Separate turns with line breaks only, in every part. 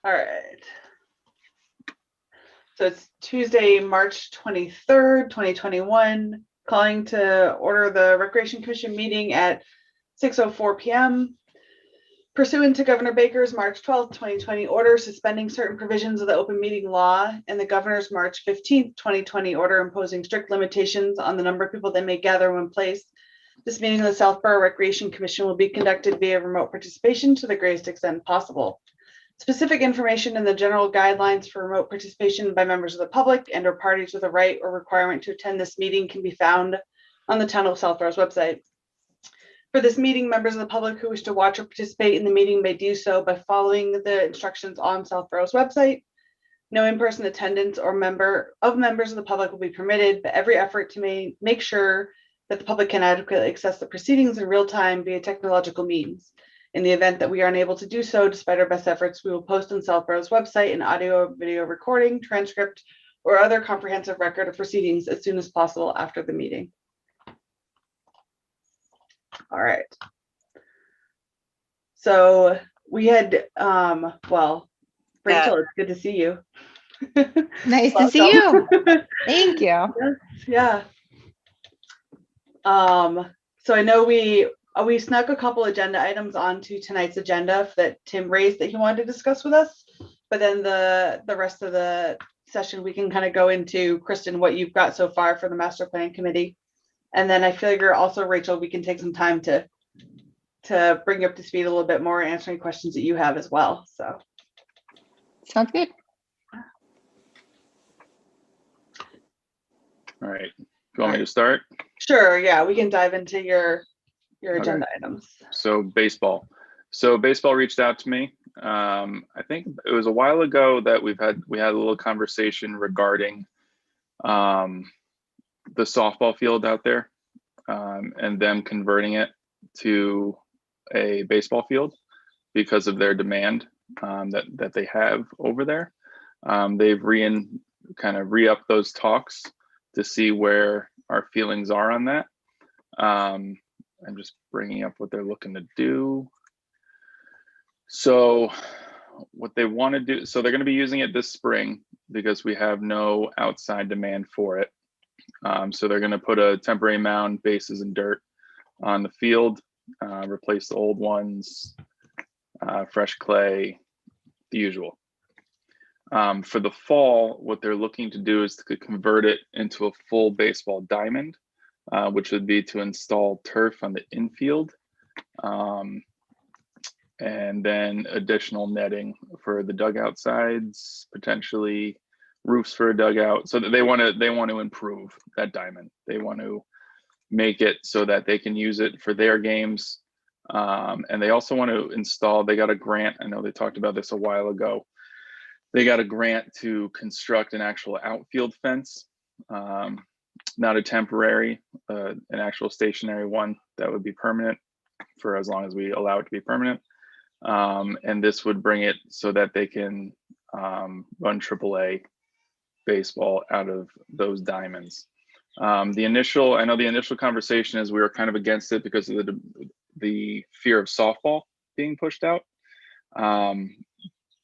All right. So it's Tuesday, March 23rd, 2021. Calling to order the Recreation Commission meeting at 6:04 p.m. Pursuant to Governor Baker's March 12th, 2020 order suspending certain provisions of the open meeting law and the Governor's March 15th, 2020 order imposing strict limitations on the number of people that may gather in one place, this meeting of the Southborough Recreation Commission will be conducted via remote participation to the greatest extent possible. Specific information and the general guidelines for remote participation by members of the public and or parties with a right or requirement to attend this meeting can be found on the Town of Southborough's website. For this meeting, members of the public who wish to watch or participate in the meeting may do so by following the instructions on Southborough's website. No in-person attendance or members of the public will be permitted, but every effort to make sure that the public can adequately access the proceedings in real time via technological means. In the event that we are unable to do so, despite our best efforts, we will post on Southborough's website an audio or video recording, transcript, or other comprehensive record of proceedings as soon as possible after the meeting. All right. So we had, well, Rachel, it's good to see you.
Nice to see you. Thank you.
Yeah. So I know we snuck a couple agenda items onto tonight's agenda that Tim raised that he wanted to discuss with us, but then the rest of the session we can kind of go into, Kristen, what you've got so far for the master plan committee. And then I figure also, Rachel, we can take some time to bring you up to speed a little bit more, answer any questions that you have as well. So
sounds good.
All right. Do you want me to start?
Sure. Yeah, we can dive into your agenda items.
So baseball. So baseball reached out to me. I think it was a while ago that we had a little conversation regarding the softball field out there and them converting it to a baseball field because of their demand that they have over there. They've re-upped those talks to see where our feelings are on that. I'm just bringing up what they're looking to do. So what they want to do, so they're going to be using it this spring because we have no outside demand for it. So they're going to put a temporary mound, bases, and dirt on the field, replace the old ones, fresh clay, the usual. For the fall, what they're looking to do is to convert it into a full baseball diamond, which would be to install turf on the infield, and then additional netting for the dugout sides, potentially roofs for a dugout. So that they want to improve that diamond. They want to make it so that they can use it for their games, and they also want to install. They got a grant. I know they talked about this a while ago. They got a grant to construct an actual outfield fence, not a temporary, an actual stationary one that would be permanent for as long as we allow it to be permanent. And this would bring it so that they can run AAA baseball out of those diamonds. I know the initial conversation is we were kind of against it because of the fear of softball being pushed out.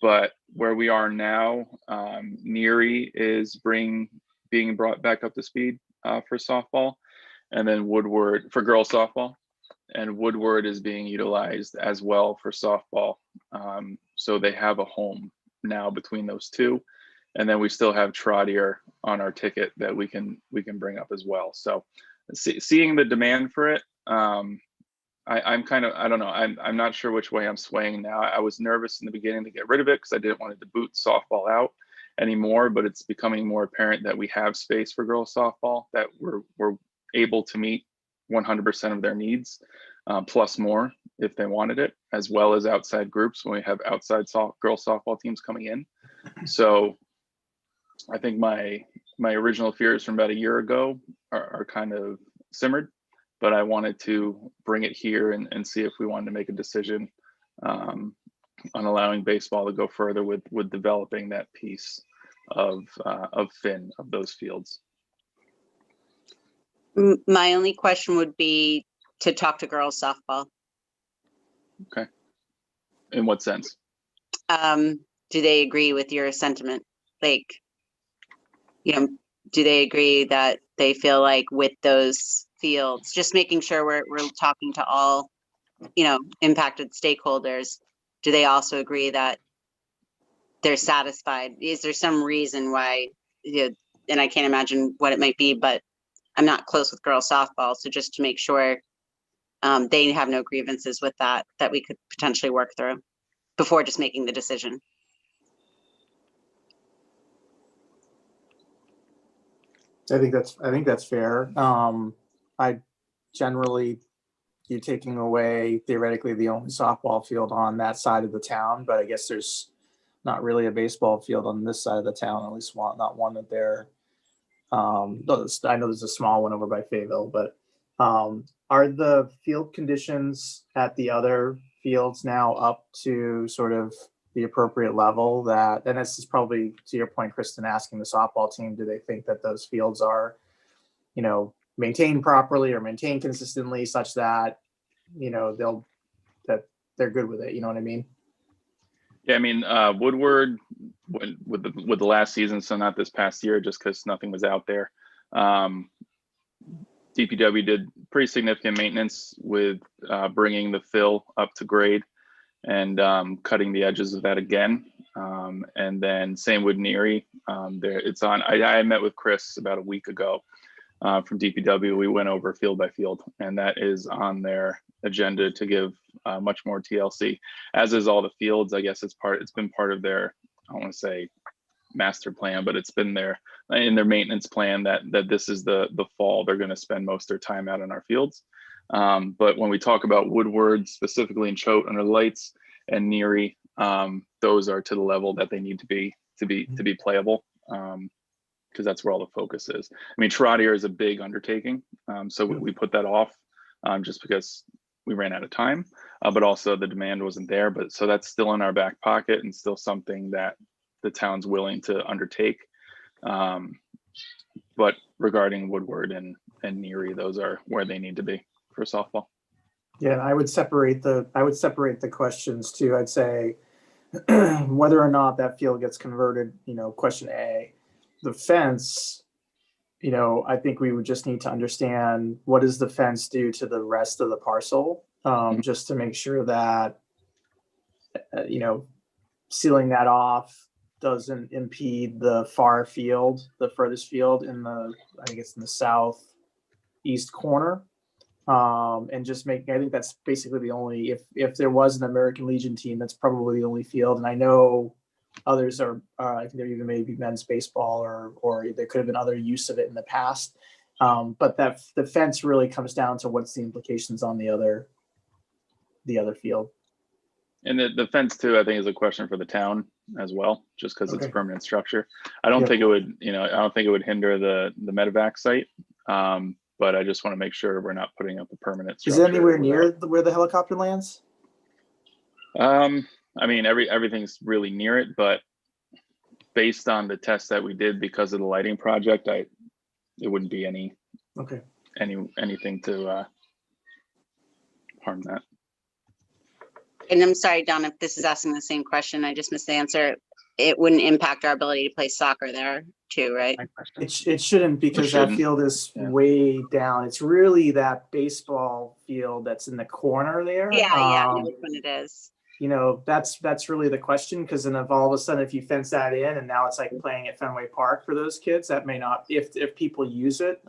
But where we are now, Neary is being brought back up to speed for softball, and then Woodward for girls softball, and Woodward is being utilized as well for softball. So they have a home now between those two, and then we still have Trottier on our ticket that we can bring up as well. So seeing the demand for it, I'm kind of, I don't know, I'm not sure which way I'm swaying now. I was nervous in the beginning to get rid of it because I didn't want it to boot softball out anymore, but it's becoming more apparent that we have space for girls softball, that we're able to meet 100% of their needs, plus more if they wanted it, as well as outside groups when we have outside girls softball teams coming in. So I think my original fears from about a year ago are kind of simmered, but I wanted to bring it here and see if we wanted to make a decision on allowing baseball to go further with developing that piece of Finn, of those fields.
My only question would be to talk to girls softball.
Okay. In what sense?
do they agree with your sentiment? Like, do they agree that they feel like with those fields, just making sure we're talking to all, impacted stakeholders, do they also agree that they're satisfied? Is there some reason why, and I can't imagine what it might be, but I'm not close with girls softball. So just to make sure they have no grievances with that we could potentially work through before just making the decision.
I think that's fair. I generally, you're taking away theoretically the only softball field on that side of the town, but I guess there's not really a baseball field on this side of the town, at least not one that they're, I know there's a small one over by Fayetteville, but are the field conditions at the other fields now up to sort of the appropriate level that, and this is probably to your point, Kristen, asking the softball team, do they think that those fields are, maintained properly or maintained consistently such that, that they're good with it? You know what I mean?
Yeah, I mean, Woodward with the last season, so not this past year, just because nothing was out there. DPW did pretty significant maintenance with bringing the fill up to grade and cutting the edges of that again. And then same with Neary. It's on. I met with Chris about a week ago from DPW. We went over field by field, and that is on their agenda to give much more TLC, as is all the fields. I guess it's been part of their, I don't want to say master plan, but it's been in their maintenance plan that this is the fall they're going to spend most of their time out in our fields. But when we talk about Woodward specifically in Choate under the lights and Neary, those are to the level that they need to be playable, because that's where all the focus is. I mean, Trotter is a big undertaking, so we put that off just because we ran out of time, but also the demand wasn't there. But so that's still in our back pocket and still something that the town's willing to undertake. But regarding Woodward and Neary, those are where they need to be for softball.
Yeah, I would separate the questions too. I'd say whether or not that field gets converted, question A. The fence, I think we would just need to understand what does the fence do to the rest of the parcel, just to make sure that, sealing that off doesn't impede the far field, the furthest field in the southeast corner. And just I think that's basically the only, if there was an American Legion team, that's probably the only field. And I know others are, I think there even maybe men's baseball or there could have been other use of it in the past. But that the fence really comes down to what's the implications on the other field.
And the fence too, I think, is a question for the town as well, just because it's a permanent structure. I don't think it would, I don't think it would hinder the medevac site. But I just want to make sure we're not putting up a permanent structure.
Is it anywhere near where the helicopter lands?
I mean, everything's really near it, but based on the test that we did because of the lighting project, it wouldn't be anything to harm that.
And I'm sorry, Don, if this is asking the same question, I just missed the answer. It wouldn't impact our ability to play soccer there too, right?
It shouldn't, because that field is way down. It's really that baseball field that's in the corner there.
Yeah, I know which one it is.
That's really the question, because then if all of a sudden if you fence that in and now it's like playing at Fenway Park for those kids, that may not, if people use it,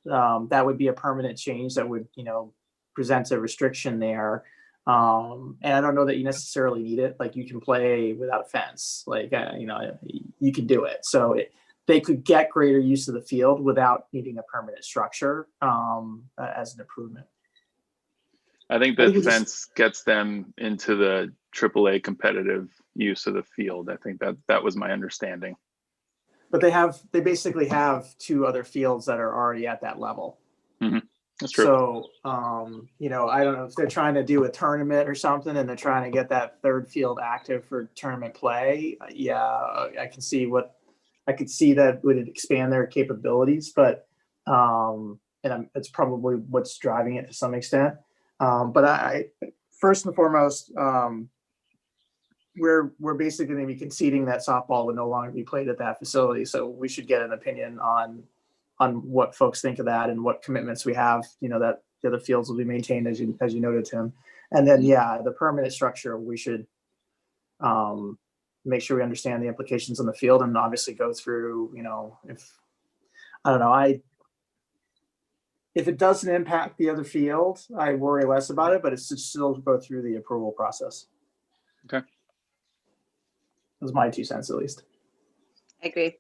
that would be a permanent change that would present a restriction there. And I don't know that you necessarily need it. Like, you can play without a fence, like, you can do it. So they could get greater use of the field without needing a permanent structure as an improvement.
I think the fence gets them into the AAA competitive use of the field. I think that was my understanding.
But they basically have two other fields that are already at that level.
Mm-hmm. That's true.
So, I don't know if they're trying to do a tournament or something and they're trying to get that third field active for tournament play. Yeah, I can see that would expand their capabilities, but, it's probably what's driving it to some extent. But I first and foremost, we're basically going to be conceding that softball would no longer be played at that facility. So we should get an opinion on what folks think of that and what commitments we have, that the other fields will be maintained as you noted, Tim. And then, the permanent structure, we should make sure we understand the implications on the field and obviously go through, if it doesn't impact the other field, I worry less about it, but it's just still go through the approval process.
Okay.
Those are my 2 cents, at least.
I agree.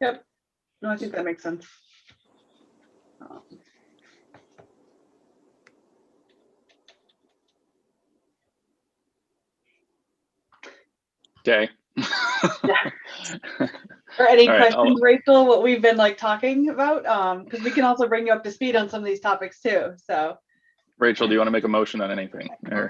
Yep. No, I think that makes sense.
Okay.
Or any
All right,
questions, Rachel, what we've been like talking about? Because we can also bring you up to speed on some of these topics too. So
Rachel, do you want to make a motion on anything? Or-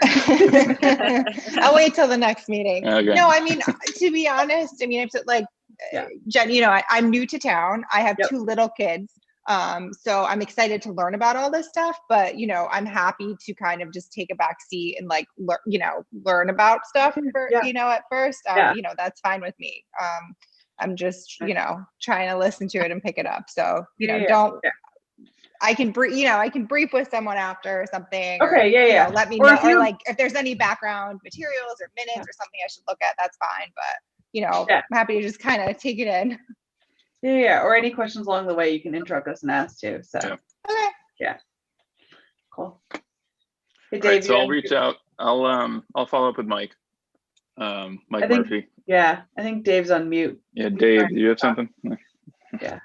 I'll wait till the next meeting.
Okay.
No, I mean, to be honest, I mean, it's like,
Yeah.
Jen, I'm new to town. I have
Yep.
2 little kids. So I'm excited to learn about all this stuff, but I'm happy to kind of just take a back seat and like, learn about stuff for,
Yeah.
at first,
Yeah.
that's fine with me. I'm just, trying to listen to it and pick it up. So, I can brief, I can brief with someone after or something.
Okay,
or,
yeah.
Let me
Or
know,
if you-
or like if there's any background materials or minutes or something I should look at, that's fine. But I'm happy to just kind of take it in.
Yeah. Or any questions along the way, you can interrupt us and ask too. So
Okay.
yeah, cool. Hey,
All
Dave,
right, so
you
I'll
have-
reach out. I'll follow up with Mike. Mike
I think-
Murphy.
Yeah, I think Dave's on mute.
Yeah, Dave, do you have something?
Yeah.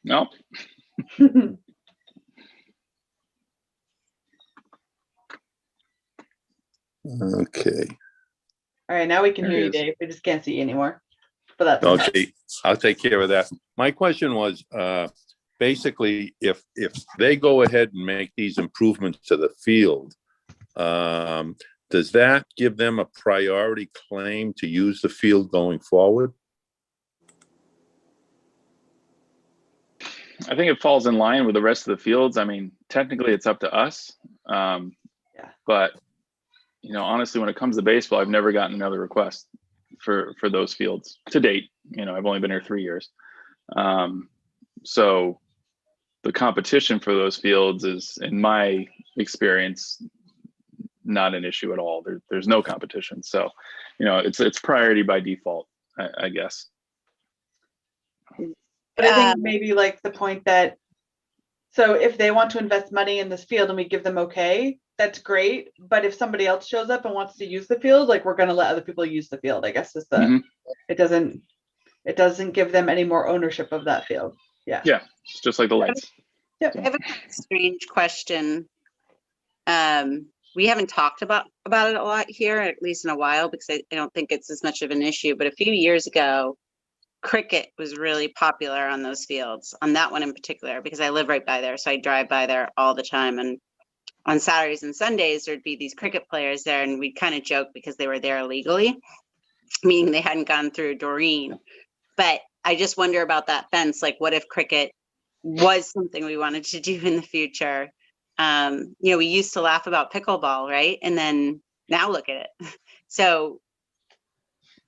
No.
Okay,
All right, now we can
There
hear
he
you,
is.
Dave. We just can't see you anymore. But that's okay.
okay, I'll take care of that. My question was, basically, if they go ahead and make these improvements to the field, does that give them a priority claim to use the field going forward?
I think it falls in line with the rest of the fields. I mean, technically it's up to us. But honestly, when it comes to baseball, I've never gotten another request for those fields to date. I've only been here 3 years. So the competition for those fields is, in my experience, not an issue at all. There's no competition. So, it's priority by default, I guess.
But I think maybe like the point that, so if they want to invest money in this field and we give them okay, that's great. But if somebody else shows up and wants to use the field, like we're going to let other people use the field, I guess is the, it doesn't give them any more ownership of that field. Yeah.
Yeah. It's just like the lights.
Yep.
I have a strange question. We haven't talked about it a lot here, at least in a while, because I don't think it's as much of an issue. But a few years ago, cricket was really popular on those fields, on that one in particular, because I live right by there. So I drive by there all the time. And on Saturdays and Sundays, there'd be these cricket players there, and we'd kind of joke because they were there illegally, meaning they hadn't gone through Doreen. But I just wonder about that fence. Like, what if cricket was something we wanted to do in the future? We used to laugh about pickleball, right? And then now look at it. So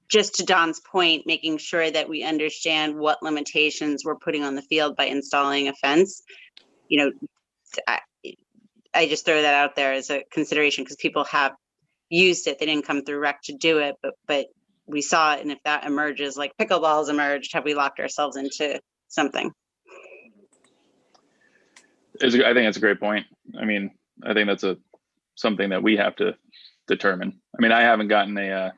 just to Don's point, making sure that we understand what limitations we're putting on the field by installing a fence. I just throw that out there as a consideration because people have used it. They didn't come through rec to do it, but we saw it. And if that emerges, like pickleball's emerged, have we locked ourselves into something?
I think that's a great point. I mean, I think that's something that we have to determine. I mean, I haven't gotten a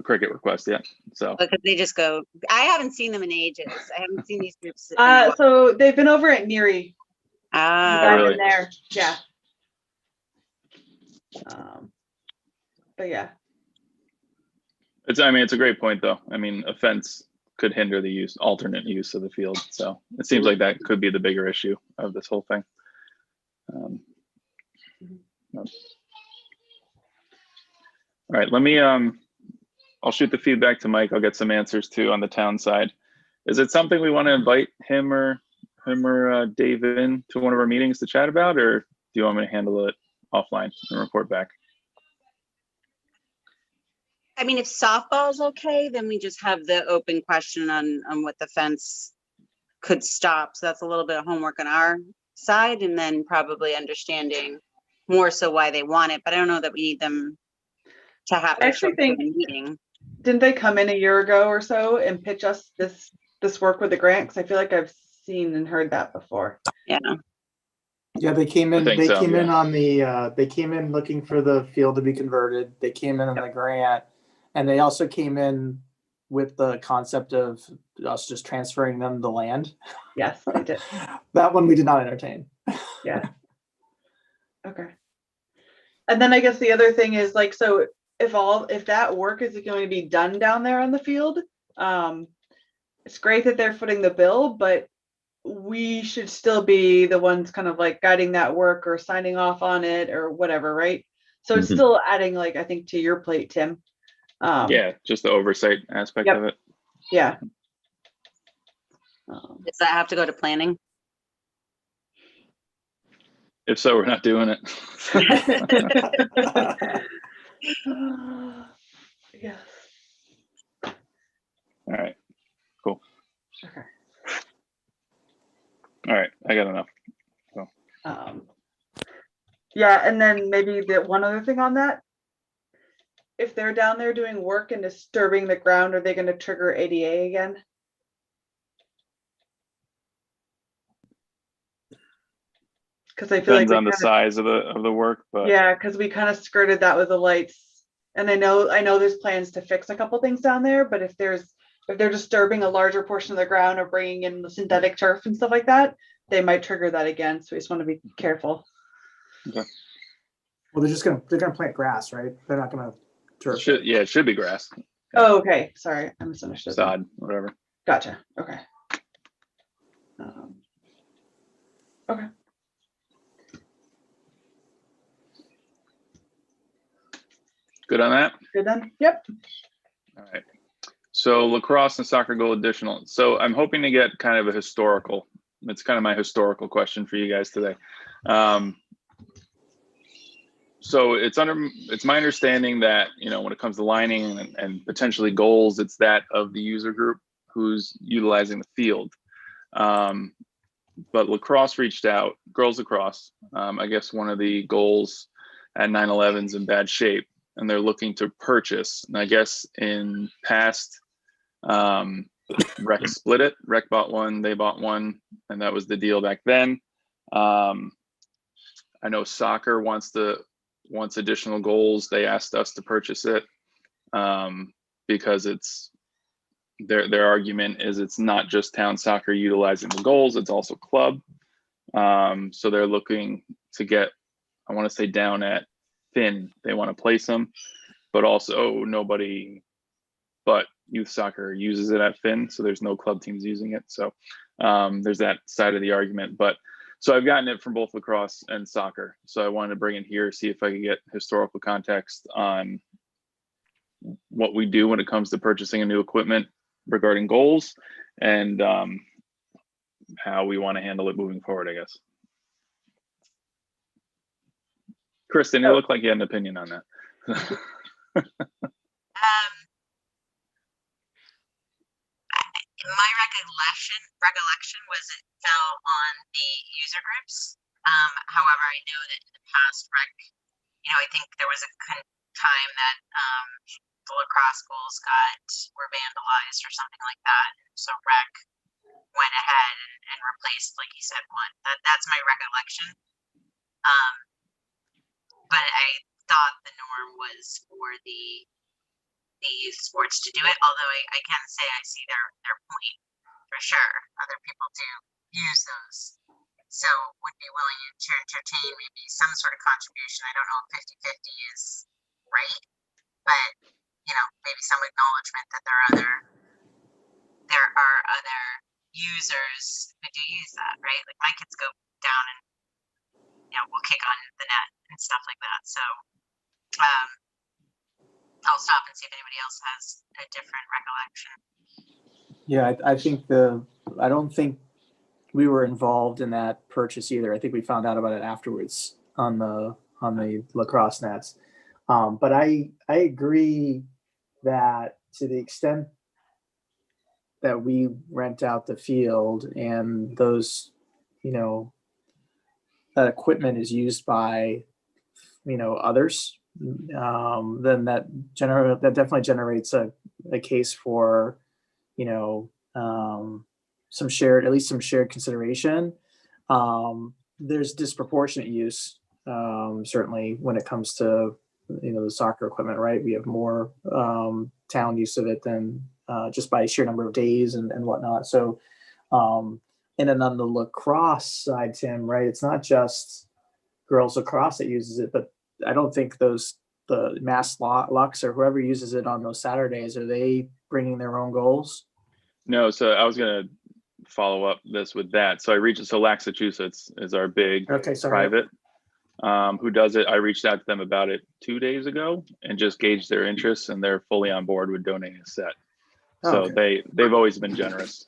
cricket request yet, so
because they just go. I haven't seen them in ages. I haven't seen these groups. In a while.
So they've been over at Neary.
really?
Been there. Yeah. But yeah.
It's a great point though. I mean, a fence could hinder the alternate use of the field. So it seems like that could be the bigger issue of this whole thing. All right, let me, I'll shoot the feedback to Mike. I'll get some answers too on the town side. Is it something we want to invite him or Dave in to one of our meetings to chat about, or do you want me to handle it offline and report back?
I mean, if softball's okay, then we just have the open question on what the fence could stop. So that's a little bit of homework on our side, and then probably understanding more so why they want it. But I don't know that we need them to have
I actually think,
a meeting.
Didn't they come in a year ago or so and pitch us this work with the grant? Because I feel like I've seen and heard that before.
Yeah.
Yeah, they came in.
think
They
so,
came in
yeah.
on the. They came in looking for the field to be converted. They came in on the grant, and they also came in with the concept of us just transferring them the land.
Yes, they did.
That one we did not entertain.
Yeah. Okay. And then I guess the other thing is like, so if that work is going to be done down there on the field, it's great that they're footing the bill, but we should still be the ones kind of like guiding that work or signing off on it or whatever, right? So it's
Mhm.
still adding, like, I think, to your plate, Tim.
Yeah, just the oversight aspect
Yep.
of it.
Yeah.
Does that have to go to planning?
If so, we're not doing it.
Yes.
All right, cool.
Okay.
All right, I got enough.
Yeah, and then maybe the one other thing on that, if they're down there doing work and disturbing the ground, are they going to trigger ADA again? Because I feel
Depends
like
on the size of the work, but
yeah, because we kind of skirted that with the lights, and I know there's plans to fix a couple things down there, but if they're disturbing a larger portion of the ground or bringing in the synthetic turf and stuff like that, they might trigger that again. So we just want to be careful.
okay.
Well, they're gonna plant grass, right? They're not gonna turf.
It should be grass,
Oh, okay. Sorry, I misunderstood.
sod, whatever.
Gotcha. Okay. Okay.
Good on that?
Good then. Yep.
All right. So lacrosse and soccer goal additional. So I'm hoping to get kind of a historical. It's kind of my historical question for you guys today. So it's my understanding that, when it comes to lining and potentially goals, it's that of the user group who's utilizing the field. But lacrosse reached out, girls lacrosse. I guess one of the goals at 9/11's in bad shape, and they're looking to purchase. And I guess in past, Rec split it. Rec bought one, they bought one, and that was the deal back then. I know soccer wants additional goals. They asked us to purchase it because it's their argument is it's not just town soccer utilizing the goals, it's also club. So they're looking to get, I want to say down at Finn, they want to place them, but also nobody but youth soccer uses it at Finn, so there's no club teams using it. So there's that side of the argument. But so I've gotten it from both lacrosse and soccer. So I wanted to bring it here, see if I could get historical context on what we do when it comes to purchasing a new equipment regarding goals and how we want to handle it moving forward, I guess. Kristen, you look like you had an opinion on that.
My recollection was it fell on the user groups. However, I know that in the past rec, I think there was a time that the lacrosse goals were vandalized or something like that. So rec went ahead and replaced, like you said, one. That's my recollection. But I thought the norm was for the youth sports to do it, although I can say I see their point for sure. Other people do use those, so would be willing to entertain maybe some sort of contribution. I don't know if 50-50 is right, but maybe some acknowledgement that there are other users who do use that, right? Like my kids go down and we'll kick on the net and stuff like that. So I'll stop and see if anybody else has a different recollection.
Yeah, I think I don't think we were involved in that purchase either. I think we found out about it afterwards on the lacrosse nets. But I agree that to the extent that we rent out the field and those, that equipment is used by, others, then that definitely generates a case for, some shared, at least some shared consideration. There's disproportionate use, certainly when it comes to, the soccer equipment, right? We have more town use of it than just by sheer number of days and whatnot. So, and then on the lacrosse side, Tim, right? It's not just girls lacrosse that uses it, but I don't think the Mass Lux or whoever uses it on those Saturdays, are they bringing their own goals?
No, so I was gonna follow up this with that. So Laxachusetts is our big private who does it. I reached out to them about it 2 days ago and just gauged their interest, and they're fully on board with donating a set. So they've always been generous.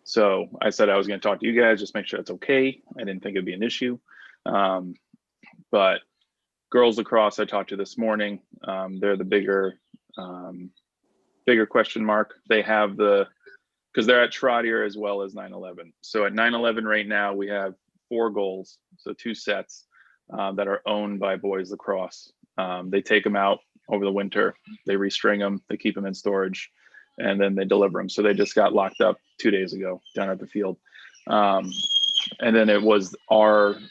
So I said I was going to talk to you guys, just make sure it's okay. I didn't think it'd be an issue. But girls lacrosse I talked to this morning, they're the bigger question mark. They have because they're at Trotter as well as 9/11. So at 9/11 right now we have 4 goals, so 2 sets that are owned by boys lacrosse. They take them out over the winter, they restring them, they keep them in storage, and then they deliver them. So they just got locked up 2 days ago down at the field. And then it was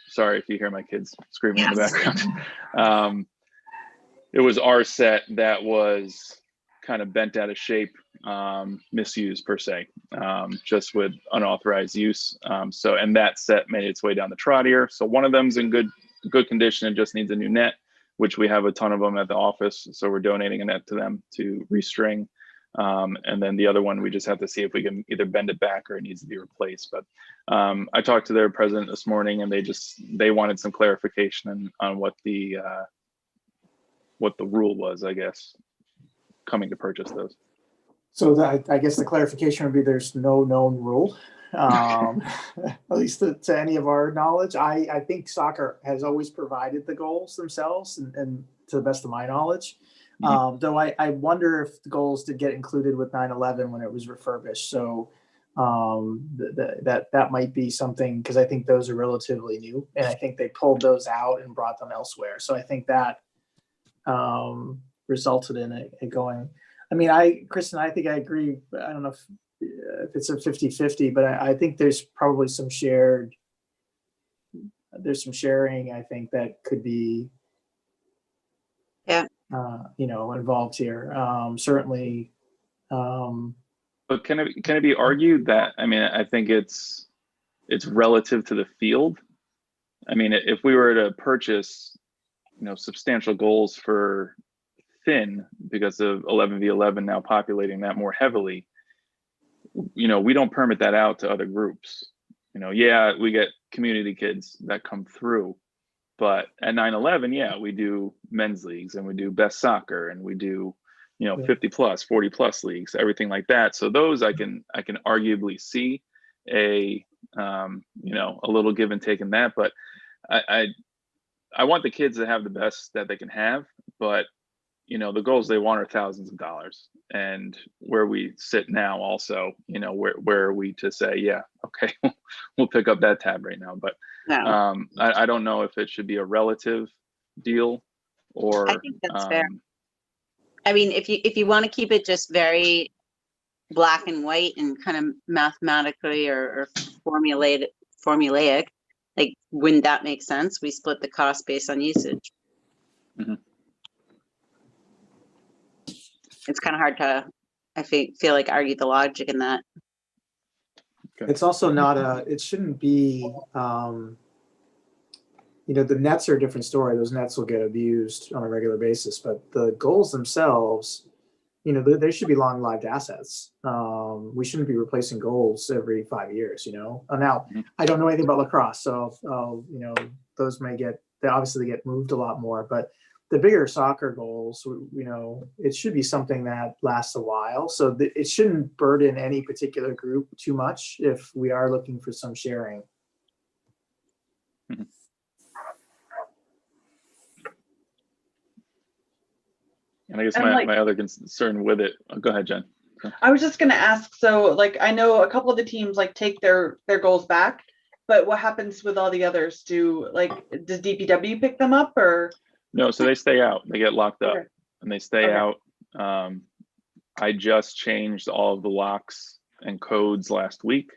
sorry if you hear my kids screaming in the background. It was our set that was kind of bent out of shape, misused per se, just with unauthorized use. And that set made its way down the Trotter. So one of them's in good condition and just needs a new net, which we have a ton of them at the office. So we're donating a net to them to restring. And then the other one, we just have to see if we can either bend it back or it needs to be replaced. But I talked to their president this morning, and they wanted some clarification on what the rule was, I guess, coming to purchase those.
So I guess the clarification would be there's no known rule, at least to any of our knowledge. I think soccer has always provided the goals themselves, and to the best of my knowledge. Though I wonder if the goals did get included with 9/11 when it was refurbished. So that might be something, because I think those are relatively new, and I think they pulled those out and brought them elsewhere. So I think that resulted in it going. I mean, Kristen, I think I agree. I don't know if it's a 50-50, but I think there's probably some sharing, I think, that could be involved here. Certainly.
But can it be argued that, I mean, I think it's relative to the field. I mean, if we were to purchase, substantial goals for Finn because of 11v11 now populating that more heavily, we don't permit that out to other groups. Yeah, we get community kids that come through, but at 9/11, yeah, we do men's leagues and we do best soccer and we do, 50 plus, 40 plus leagues, everything like that. So those I can arguably see a little give and take in that, but I want the kids to have the best that they can have, but the goals they want are thousands of dollars. And where we sit now also, where are we to say, yeah, okay, we'll pick up that tab right now. But
No.
I don't know if it should be a relative deal or.
I think that's fair. I mean, if you want to keep it just very black and white and kind of mathematically or formulaic, like, wouldn't that make sense? We split the cost based on usage.
Mm-hmm.
It's kind of hard to, I feel like, argue the logic in that.
Okay. It's also it shouldn't be, the nets are a different story. Those nets will get abused on a regular basis, but the goals themselves, they should be long-lived assets. We shouldn't be replacing goals every 5 years, Now, I don't know anything about lacrosse, so, those they obviously get moved a lot more, but the bigger soccer goals, you know, it should be something that lasts a while. So it shouldn't burden any particular group too much if we are looking for some sharing.
Mhm. And I guess
And
my other concern with it, oh, go ahead, Jen.
I was just gonna ask, so like I know a couple of the teams like take their goals back, but what happens with all the others? Does DPW pick them up or?
No, so they stay out. They get locked up
Okay.
and they stay
Okay.
out. I just changed all of the locks and codes last week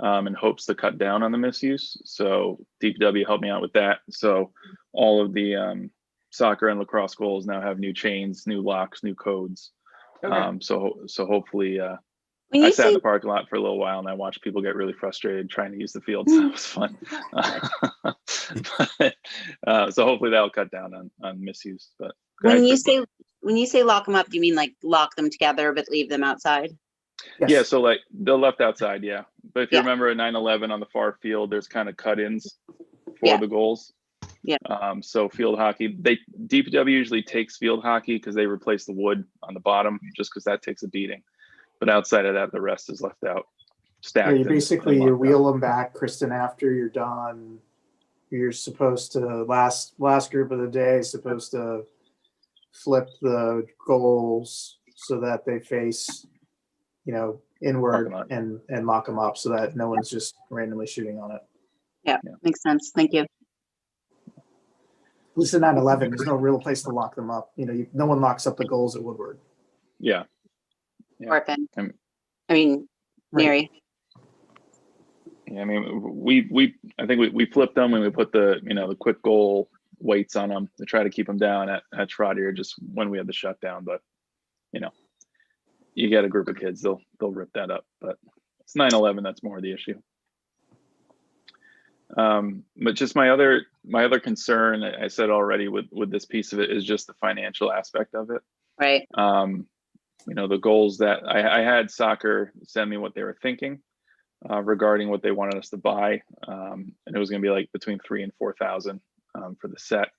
in hopes to cut down on the misuse. So DPW helped me out with that. So all of the soccer and lacrosse goals now have new chains, new locks, new codes.
Okay.
So hopefully,
When
I
you
sat in
say
the parking lot for a little while and I watched people get really frustrated trying to use the field. So that was fun. So hopefully that'll cut down on misuse. But go
when
ahead,
you
Kristen.
say lock them up, do you mean like lock them together but leave them outside?
Yes.
Yeah, so like they're left outside, yeah. But if you
Yeah.
remember at 9/11 on the far field, there's kind of cut-ins for
Yeah.
the goals.
Yeah.
So field hockey, DPW usually takes field hockey because they replace the wood on the bottom, just because that takes a beating. But outside of that, the rest is left out, stacked.
Yeah, you
and
basically you
locked up.
wheel them back, Kristen, after you're done. You're supposed to last group of the day is supposed to flip the goals so that they face, you know, inward
Lock 'em
and lock them up so that no one's just randomly shooting on it.
Yeah, makes sense. Thank you.
At least in 9/11, there's no real place to lock them up. You know, no one locks up the goals at Woodward.
Yeah. Yeah.
Orphan.
Um,
I mean,
Right.
Mary.
Yeah, I mean, I think we flipped them and we put the quick goal weights on them to try to keep them down at Schroeder just when we had the shutdown. But you get a group of kids, they'll rip that up. But it's 9/11, that's more the issue. But just my other concern, I said already with this piece of it, is just the financial aspect of it.
Right.
The goals that I had soccer send me what they were thinking regarding what they wanted us to buy, and it was going to be like between 3,000 and 4,000 for the set.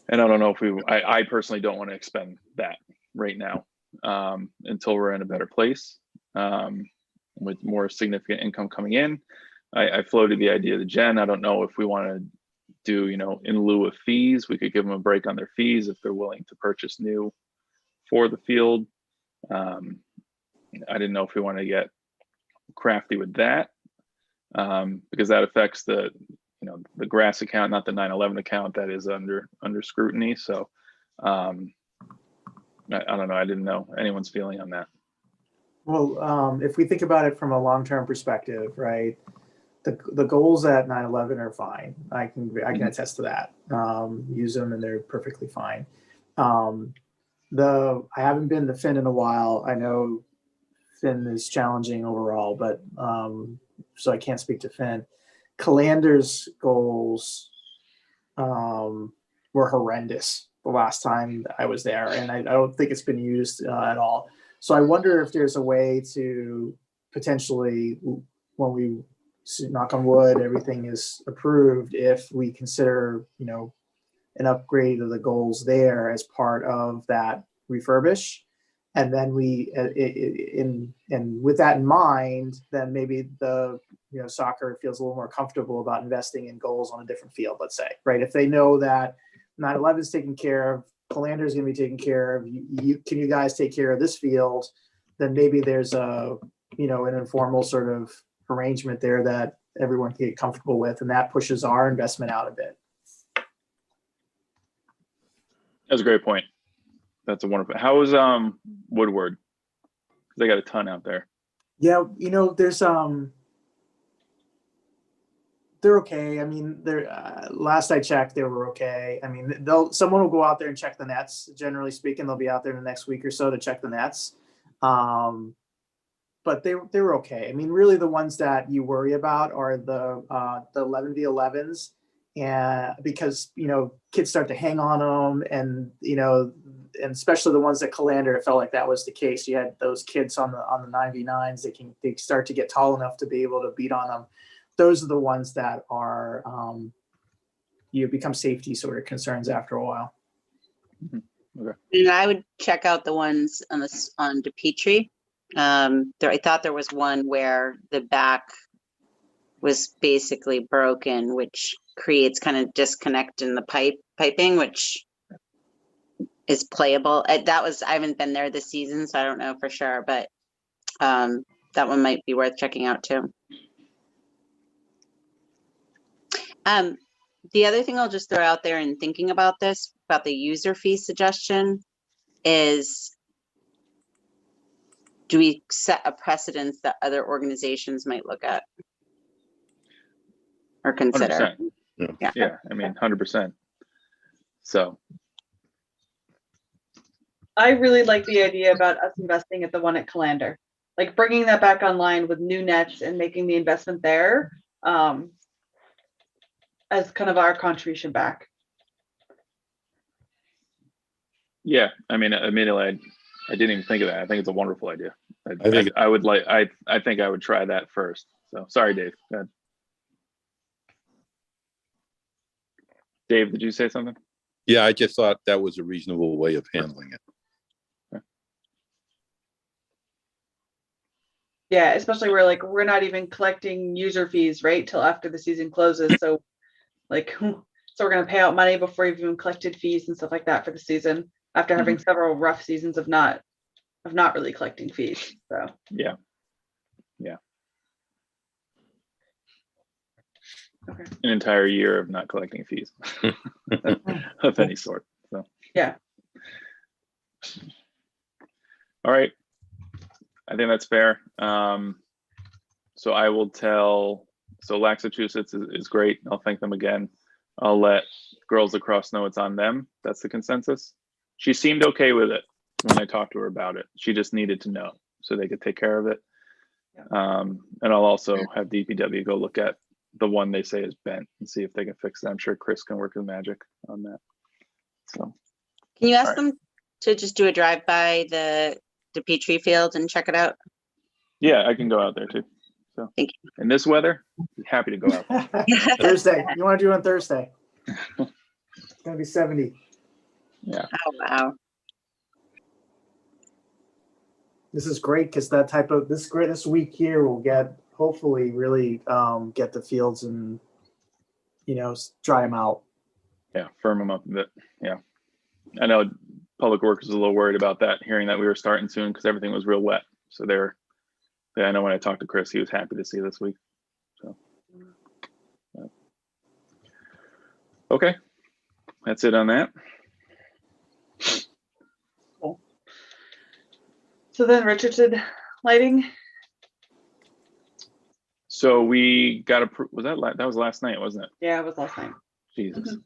And I don't know if I personally don't want to expend that right now until we're in a better place with more significant income coming in. I floated the idea to Jen. I don't know if we want to do, in lieu of fees, we could give them a break on their fees if they're willing to purchase new for the field. I didn't know if we want to get crafty with that because that affects the grass account, not the 9/11 account that is under scrutiny. So I don't know. I didn't know anyone's feeling on that.
Well, if we think about it from a long-term perspective, right? The goals at 9/11 are fine. I can attest to that. Use them and they're perfectly fine. I haven't been to Finn in a while. I know Finn is challenging overall, but so I can't speak to Finn. Calander's goals were horrendous the last time I was there, and I don't think it's been used at all. So I wonder if there's a way to potentially, when we knock on wood, everything is approved, if we consider, an upgrade of the goals there as part of that refurbish. And then and with that in mind, then maybe the soccer feels a little more comfortable about investing in goals on a different field, let's say, right? If they know that 9/11 is taken care of, Calander is going to be taken care of, can you guys take care of this field? Then maybe there's an informal sort of arrangement there that everyone can get comfortable with, and that pushes our investment out a bit.
That's a great point. That's a wonderful. How is Woodward? They got a ton out there.
Yeah, there's they're okay. I mean, last I checked, they were okay. I mean, someone will go out there and check the nets. Generally speaking, they'll be out there in the next week or so to check the nets. But they were okay. I mean, really, the ones that you worry about are the 11v11s, and because kids start to hang on them, and and especially the ones at Calander, it felt like that was the case. You had those kids on the 9v9s. They start to get tall enough to be able to beat on them. Those are the ones that are become safety sort of concerns after a while.
And I would check out the ones on DePietri. I thought there was one where the back was basically broken, which creates kind of disconnect in the piping, which is playable. I haven't been there this season, so I don't know for sure, but that one might be worth checking out too. The other thing I'll just throw out there in thinking about this, about the user fee suggestion, is do we set a precedence that other organizations might look at or consider?
100%. Yeah, I mean, 100%. So
I really like the idea about us investing at the one at Calander, like bringing that back online with new nets and making the investment there as kind of our contribution back.
yeah, I mean, immediately I didn't even think of that. I think it's a wonderful idea. I think I would try that first. So sorry, Dave. Go ahead. Dave, did you say something?
Yeah, I just thought that was a reasonable way of handling it.
Yeah, especially where like we're not even collecting user fees right till after the season closes. So like, so we're gonna pay out money before we've even collected fees and stuff like that for the season after having several rough seasons of not really collecting fees. So
Yeah.
Okay.
An entire year of not collecting fees of any sort. So
yeah.
All right. I think that's fair. So I will tell, so Laxachusetts is great. I'll thank them again. I'll let Girls Lacrosse know it's on them. That's the consensus. She seemed okay with it when I talked to her about it. She just needed to know so they could take care of it. And I'll also have DPW go look at the one they say is bent and see if they can fix it. I'm sure Chris can work with magic on that. So
can you ask them to just do a drive by the Petrie field and check it out?
Yeah, I can go out there too. So
thank you.
In this weather, I'm happy to go out there.
Thursday. You want to do it on Thursday? It's gonna be 70.
Yeah.
Oh wow.
This is great because that type of this week here will get hopefully really get the fields and dry them out.
Yeah, firm them up a bit. Yeah, I know Public Works was a little worried about that, hearing that we were starting soon because everything was real wet. So I know when I talked to Chris, he was happy to see this week. So okay, that's it on that.
Cool. So then Richardson Lighting.
So we got that was last night, wasn't it?
Yeah, it was last night.
Jesus,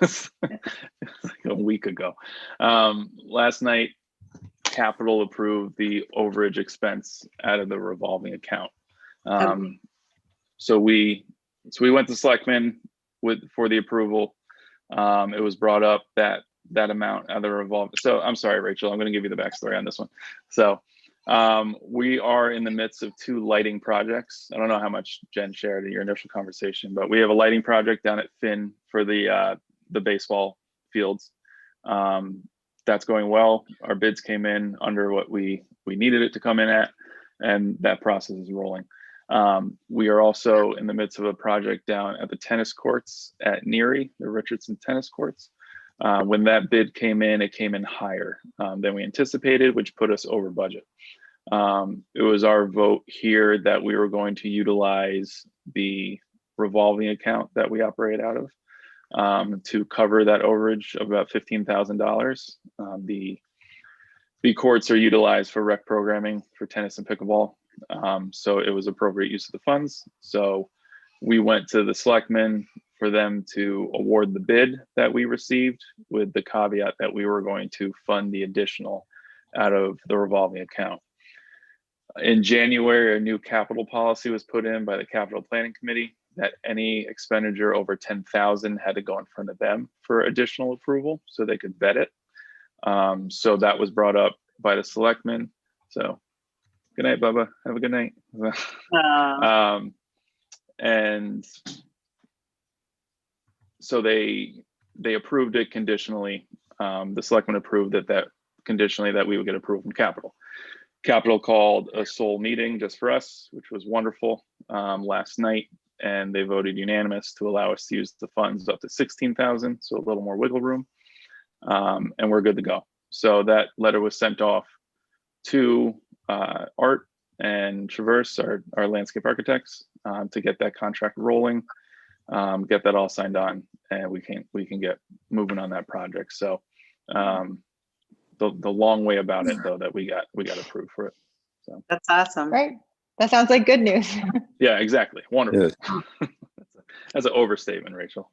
it's like a week ago. Last night, Capital approved the overage expense out of the revolving account. So we went to Selectmen for the approval. It was brought up that amount out of the revolving. So I'm sorry, Rachel, I'm going to give you the backstory on this one. So we are in the midst of 2 lighting projects. I don't know how much Jen shared in your initial conversation, but we have a lighting project down at Finn for the baseball fields. That's going well. Our bids came in under what we needed it to come in at, and that process is rolling. We are also in the midst of a project down at the tennis courts at Neary, the Richardson tennis courts. When that bid came in, it came in higher than we anticipated, which put us over budget. It was our vote here that we were going to utilize the revolving account that we operate out of to cover that overage of about $15,000. The courts are utilized for rec programming for tennis and pickleball. So it was appropriate use of the funds. So we went to the Selectmen for them to award the bid that we received, with the caveat that we were going to fund the additional out of the revolving account. In January, a new capital policy was put in by the Capital Planning Committee that any expenditure over 10,000 had to go in front of them for additional approval so they could vet it. So that was brought up by the Selectmen. So good night, Bubba. Have a good night. And so they approved it conditionally. the selectmen approved that conditionally that we would get approval from Capital. Capital called a sole meeting just for us, which was wonderful, last night, and they voted unanimous to allow us to use the funds up to 16,000, so a little more wiggle room, and we're good to go. So that letter was sent off to Art and Traverse, our landscape architects, to get that contract rolling, get that all signed on, and we can get moving on that project. So the long way about it though, that we got approved for it. So
That's awesome.
Right. That sounds like good news.
yeah, exactly. Wonderful.
Yes.
That's an overstatement, Rachel.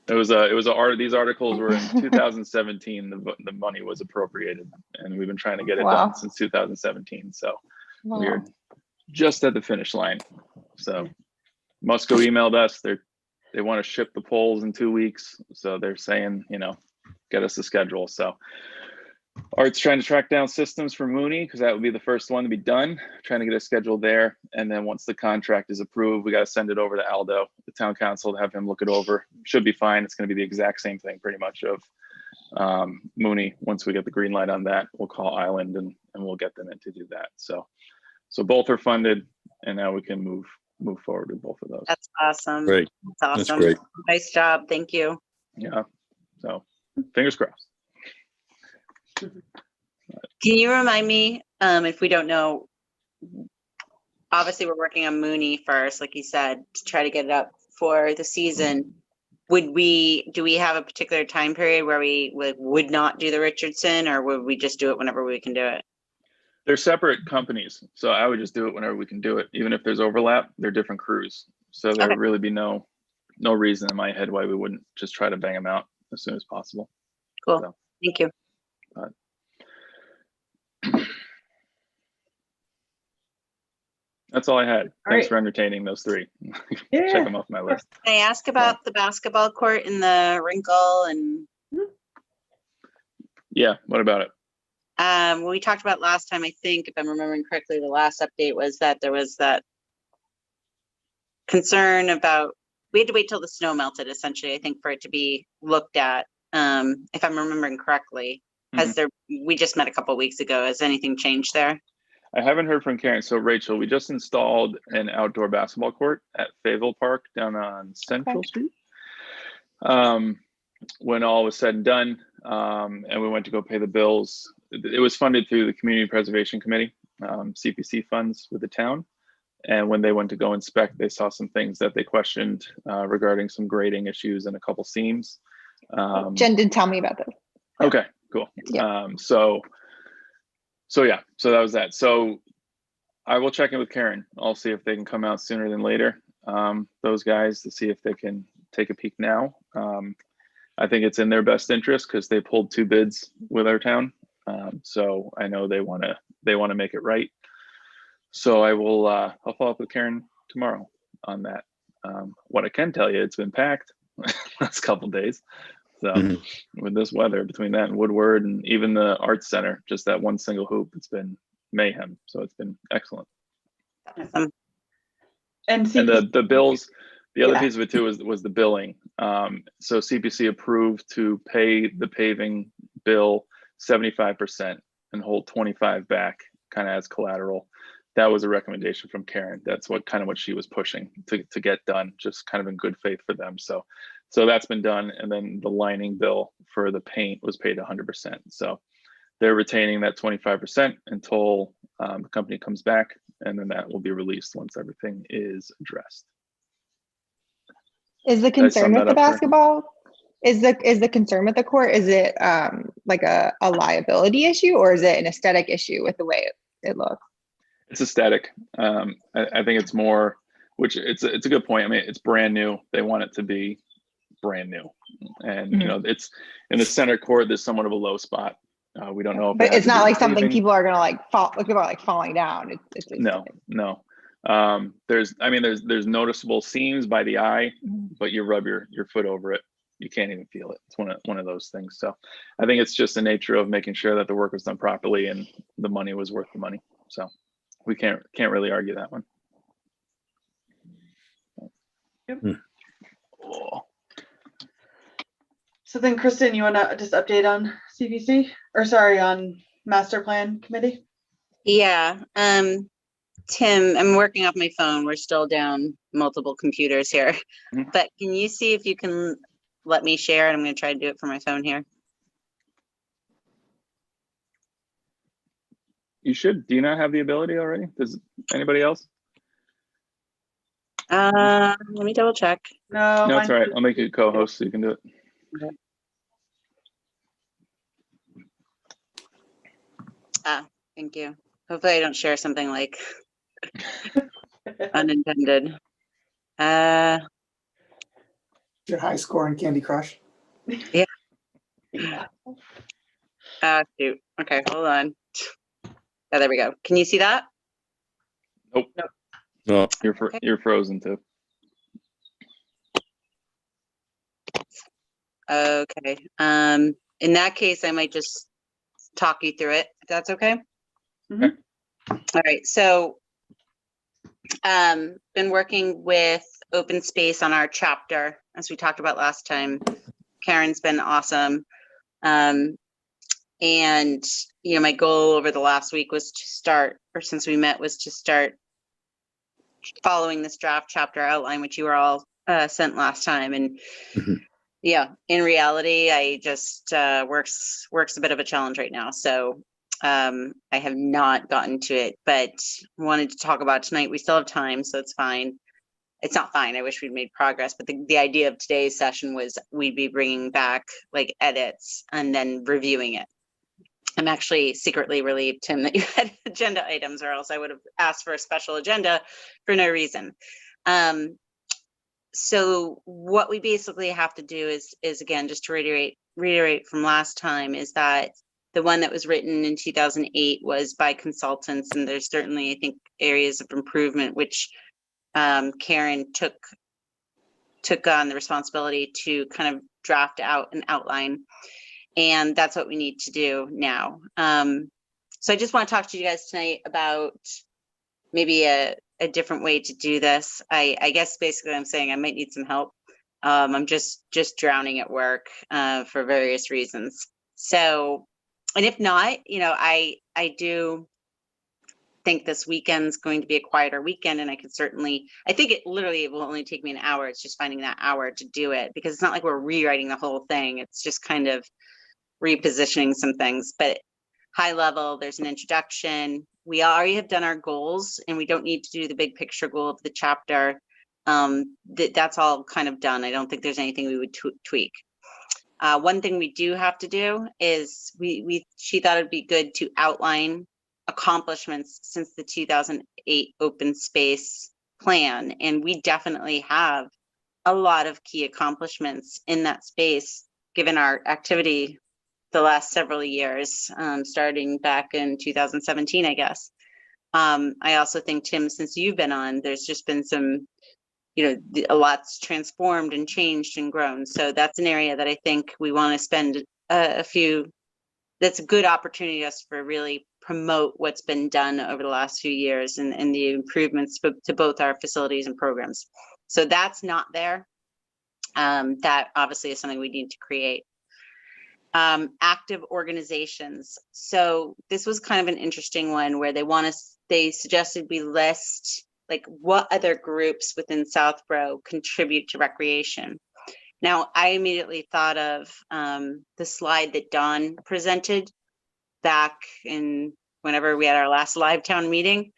These articles were in 2017. The money was appropriated, and we've been trying to get it
Wow.
done since 2017. So
Wow.
we're just at the finish line. So Musco emailed us. They want to ship the poles in 2 weeks. So they're saying, get us a schedule. So Art's trying to track down systems for Mooney, because that would be the first one to be done, trying to get a schedule there. And then once the contract is approved, we got to send it over to Aldo, the town council, to have him look it over. Should be fine. It's going to be the exact same thing pretty much of Mooney. Once we get the green light on that, we'll call Island and we'll get them in to do that. So both are funded, and now we can move forward with both of those.
That's awesome.
Great.
That's awesome.
That's great.
Nice job. Thank you.
Yeah. So fingers crossed.
Can you remind me, if we don't know, obviously we're working on Mooney first, like you said, to try to get it up for the season. Do we have a particular time period where we would not do the Richardson, or would we just do it whenever we can do it?
They're separate companies, so I would just do it whenever we can do it. Even if there's overlap, they're different crews. So there would really be no reason in my head why we wouldn't just try to bang them out as soon as possible.
Cool.
So,
Thank you.
that's all I had.
All
Thanks
right.
for entertaining those three.
Yeah.
Check them off my list.
Can I ask about the basketball court in the wrinkle? And
Yeah, what about it?
when we talked about last time, I think if I'm remembering correctly, the last update was that there was that concern about, we had to wait till the snow melted, essentially, I think, for it to be looked at. If I'm remembering correctly, we just met a couple of weeks ago. Has anything changed there?
I haven't heard from Karen. So Rachel, we just installed an outdoor basketball court at Fayetteville Park down on Central Street. When all was said and done, and we went to go pay the bills, it was funded through the Community Preservation Committee, CPC funds with the town. And when they went to go inspect, they saw some things that they questioned regarding some grading issues and a couple seams.
Jen did tell me about this.
Okay, cool.
Yeah.
So yeah, so that was that. So I will check in with Karen. I'll see if they can come out sooner than later. Those guys, to see if they can take a peek now. I think it's in their best interest because they pulled 2 bids with our town. So I know they want to make it right. So I'll follow up with Karen tomorrow on that. What I can tell you, it's been packed last couple days. So with this weather, between that and Woodward and even the Arts Center, just that one single hoop, it's been mayhem. So it's been excellent.
Awesome.
And
the bills, the other piece of it too was the billing. So CPC approved to pay the paving bill 75% and hold 25 back, kind of as collateral. That was a recommendation from Karen. That's what she was pushing to get done, just kind of in good faith for them. So that's been done. And then the lining bill for the paint was paid 100%. So they're retaining that 25% until the company comes back, and then that will be released once everything is addressed.
Is the concern with the basketball? Is the concern with the court? Is it like a liability issue, or is it an aesthetic issue with the way it looks?
It's aesthetic. I think it's more, which it's a good point. I mean, it's brand new. They want it to be brand new, and it's in the center court. There's somewhat of a low spot. We don't know if
but it's not like something people are gonna look about like falling down. It's
no. There's noticeable seams by the eye, but you rub your foot over it, you can't even feel it. It's one of those things. So I think it's just the nature of making sure that the work was done properly and the money was worth the money. So we can't really argue that one.
Yep.
Oh.
So then Kristen, you wanna just update on CPC, or sorry, on master plan committee?
Yeah, Tim, I'm working off my phone. We're still down multiple computers here.
Mhm.
But can you see if you can let me share? And I'm gonna try to do it from my phone here.
You should. Do you not have the ability already? Does anybody else?
Let me double check.
No,
No, it's
mine
all right.
says-
I'll make you co-host so you can do it.
Thank you. Hopefully I don't share something like unintended.
Your high score in Candy Crush.
Yeah.
Shoot. Okay, hold on. Oh, there we go. Can you see that?
Nope.
No,
Okay.
You're frozen too.
Okay. In that case, I might just talk you through it, if that's okay.
Mhm.
All right. So, been working with Open Space on our chapter, as we talked about last time. Karen's been awesome. And, you know, my goal over the last week was to start, or since we met, was to start following this draft chapter outline, which you were all sent last time. And
Mhm.
yeah, in reality, I just work's a bit of a challenge right now. So I have not gotten to it, but wanted to talk about it tonight. We still have time, so it's fine. It's not fine. I wish we'd made progress, but the idea of today's session was we'd be bringing back like edits and then reviewing it. I'm actually secretly relieved, Tim, that you had agenda items, or else I would have asked for a special agenda for no reason. So what we basically have to do is again, just to reiterate from last time, is that the one that was written in 2008 was by consultants, and there's certainly, I think, areas of improvement which Karen took on the responsibility to kind of draft out an outline. And that's what we need to do now. So I just want to talk to you guys tonight about maybe a different way to do this. I guess basically I'm saying I might need some help. I'm just drowning at work for various reasons. So, and if not, you know, I do think this weekend's going to be a quieter weekend, and I think it literally will only take me an hour. It's just finding that hour to do it, because it's not like we're rewriting the whole thing. It's just kind of repositioning some things. But high level, there's an introduction. We already have done our goals, and we don't need to do the big picture goal of the chapter. That's all kind of done. I don't think there's anything we would tweak. One thing we do have to do is she thought it'd be good to outline accomplishments since the 2008 open space plan. And we definitely have a lot of key accomplishments in that space, given our activity the last several years, starting back in 2017, I guess. I also think, Tim, since you've been on, there's just been some, you know, a lot's transformed and changed and grown. So that's an area that I think we want to spend that's a good opportunity for us to really promote what's been done over the last few years and the improvements to both our facilities and programs. So that's not there. That obviously is something we need to create. Active organizations. So this was kind of an interesting one where they suggested we list like what other groups within Southborough contribute to recreation. Now, I immediately thought of the slide that Dawn presented back in whenever we had our last live town meeting,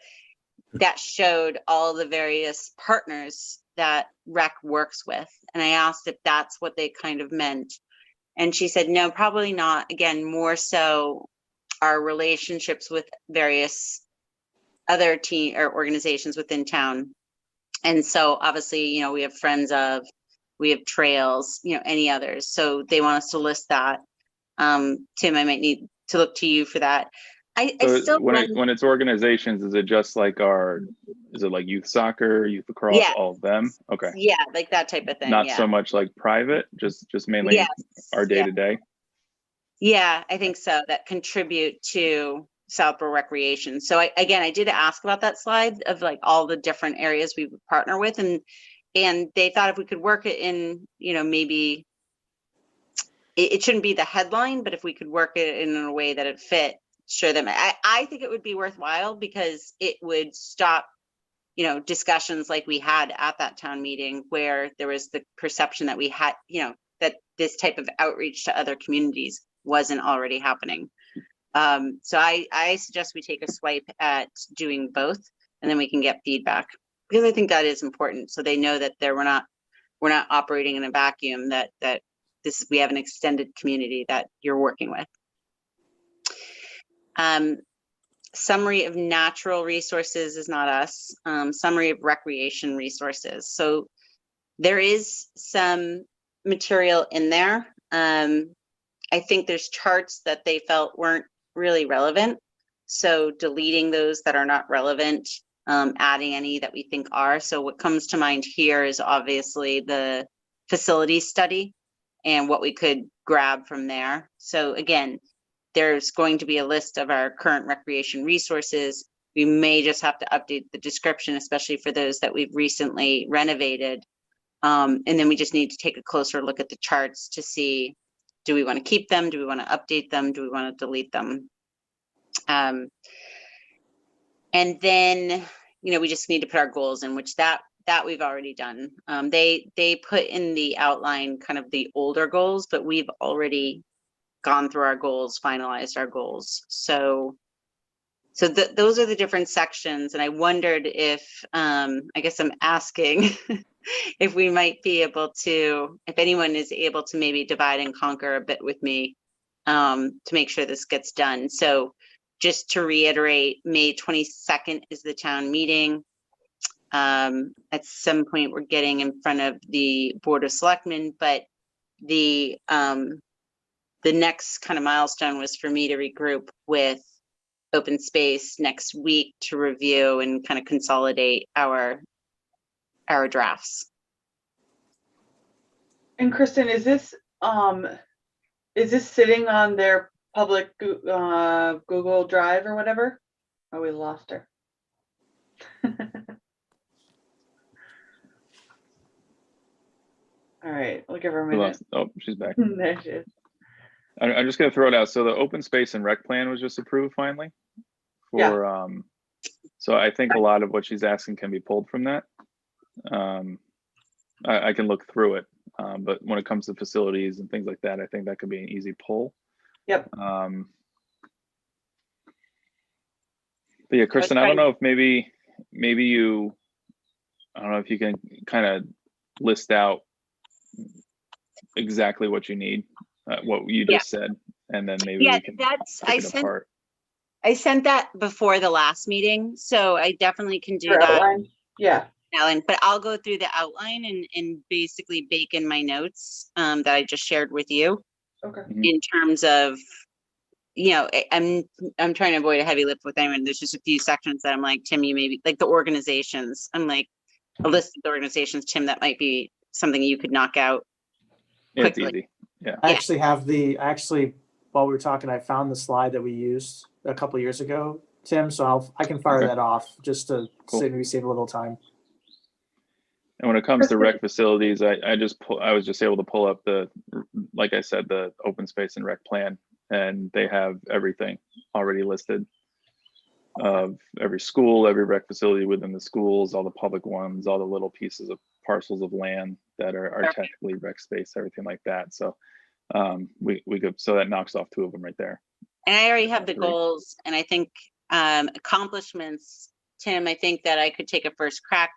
that showed all the various partners that rec works with. And I asked if that's what they kind of meant. And she said, no, probably not. Again, more so our relationships with various other team or organizations within town. And so obviously, you know, we have we have trails, you know, any others. So they want us to list that. Tim, I might need to look to you for that.
So when it's organizations, is it just like is it like youth soccer, youth lacrosse,
yeah,
all of them? Okay.
Yeah, like that type of thing.
Not
yeah.
so much like private, just mainly
Yes,
our day to day.
Yeah, I think so. That contribute to Southborough recreation. So I did ask about that slide of like all the different areas we would partner with, and they thought if we could work it in, you know, maybe it shouldn't be the headline, but if we could work it in a way that it fit, show them. I think it would be worthwhile because it would stop, you know, discussions like we had at that town meeting where there was the perception that we had, you know, that this type of outreach to other communities wasn't already happening. So I suggest we take a swipe at doing both, and then we can get feedback, because I think that is important. So they know that we're not operating in a vacuum, that we have an extended community that you're working with. Summary of natural resources is not us. Summary of recreation resources. So there is some material in there. I think there's charts that they felt weren't really relevant. So deleting those that are not relevant, adding any that we think are. So what comes to mind here is obviously the facility study and what we could grab from there. So again, there's going to be a list of our current recreation resources. We may just have to update the description, especially for those that we've recently renovated. And then we just need to take a closer look at the charts to see, do we want to keep them? Do we want to update them? Do we want to delete them? And then, you know, we just need to put our goals in, which that we've already done. They put in the outline kind of the older goals, but we've already gone through our goals, finalized our goals. So those are the different sections. And I wondered if, I guess I'm asking if we might be able to, if anyone is able to maybe divide and conquer a bit with me, to make sure this gets done. So just to reiterate, May 22nd is the town meeting. At some point we're getting in front of the Board of Selectmen, but the next kind of milestone was for me to regroup with Open Space next week to review and kind of consolidate our drafts.
And Kristen, is this sitting on their public Google Drive or whatever? Oh, we lost her. All right, we'll give her a minute.
Oh, she's back.
There she is.
I'm just gonna throw it out. So the open space and rec plan was just approved finally for, so I think a lot of what she's asking can be pulled from that. I can look through it, but when it comes to facilities and things like that, I think that could be an easy pull.
Yep.
But yeah, Kristen, I don't know if maybe you, I don't know if you can kind of list out exactly what you need, what you just said, and then maybe we can pick it apart.
I sent that before the last meeting, so I definitely can do
Her
that.
outline. Yeah.
Alan, but I'll go through the outline and basically bake in my notes that I just shared with you.
Okay.
In terms of, you know, I'm trying to avoid a heavy lift with anyone. There's just a few sections that I'm like, Tim, you maybe like the organizations. I'm like, a list of the organizations, Tim, that might be something you could knock out quickly.
It's easy. Yeah.
I actually have while we were talking, I found the slide that we used a couple of years ago, Tim. So I can fire that off just to save a little time.
And when it comes to rec facilities, I was just able to pull up like I said, the open space and rec plan, and they have everything already listed of every school, every rec facility within the schools, all the public ones, all the little pieces of parcels of land that are technically rec space, everything like that. So we could, so that knocks off 2 of them right there.
And I already have the goals, and I think accomplishments, Tim, I think that I could take a first crack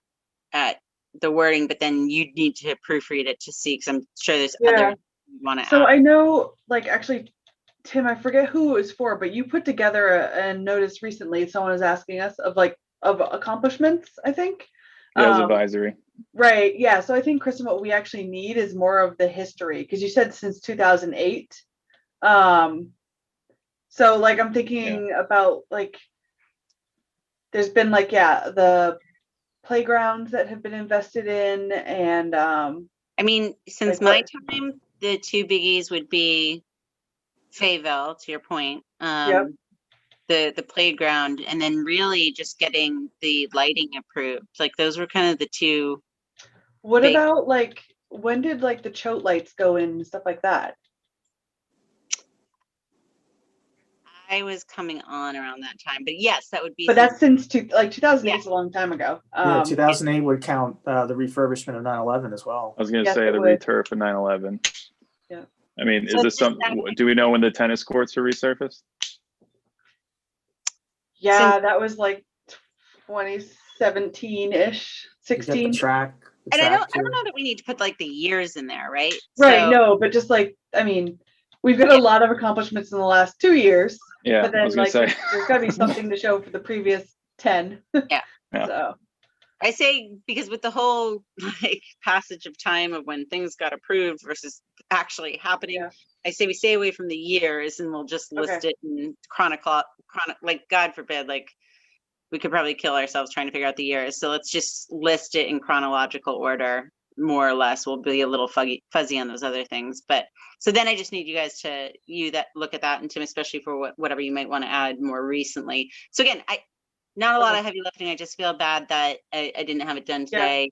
at the wording, but then you'd need to proofread it to see, because I'm sure there's other you want to
So
add.
I know, like, actually, Tim, I forget who it was for, but you put together a notice recently. Someone was asking us of accomplishments, I think.
Yeah, it was advisory.
Right. Yeah. So I think, Kristen, what we actually need is more of the history, because you said since 2008. So like, I'm thinking about, like, there's been like, the playgrounds that have been invested in, and
I mean, since my time, the 2 biggies would be Fayetteville, to your point, the playground, and then really just getting the lighting approved. Like, those were kind of the 2.
What about, like, when did like the choate lights go in and stuff like that?
I was coming on around that time, but yes, that would be.
But that's since 2008
Yeah.
is a long time ago.
Yeah, 2008 would count the refurbishment of 9/11 as well.
I was going to
Yes,
say
it
the
would.
returf of 9/11.
Yeah.
I mean,
So
is this
does that
something? Do we know when the tennis courts are resurfaced?
Yeah, that was like 2017-ish,
You get the
16.
track.
And I don't
too.
know that we need to put like the years in there, right?
Right,
So,
no, but just like, I mean, we've got a lot of accomplishments in the last 2 years,
Yeah,
but
I
then
was going
like
to say.
there's got to be something to show for the previous 10.
Yeah.
Yeah.
So,
I say, because with the whole like passage of time of when things got approved versus actually happening,
Yeah.
I say we stay away from the years and we'll just list it in like, God forbid, like we could probably kill ourselves trying to figure out the years. So let's just list it in chronological order, more or less. We'll be a little fuzzy on those other things. But so then I just need you guys to look at that, and Tim, especially for whatever you might want to add more recently. So again, not a lot of heavy lifting. I just feel bad that I didn't have it done today.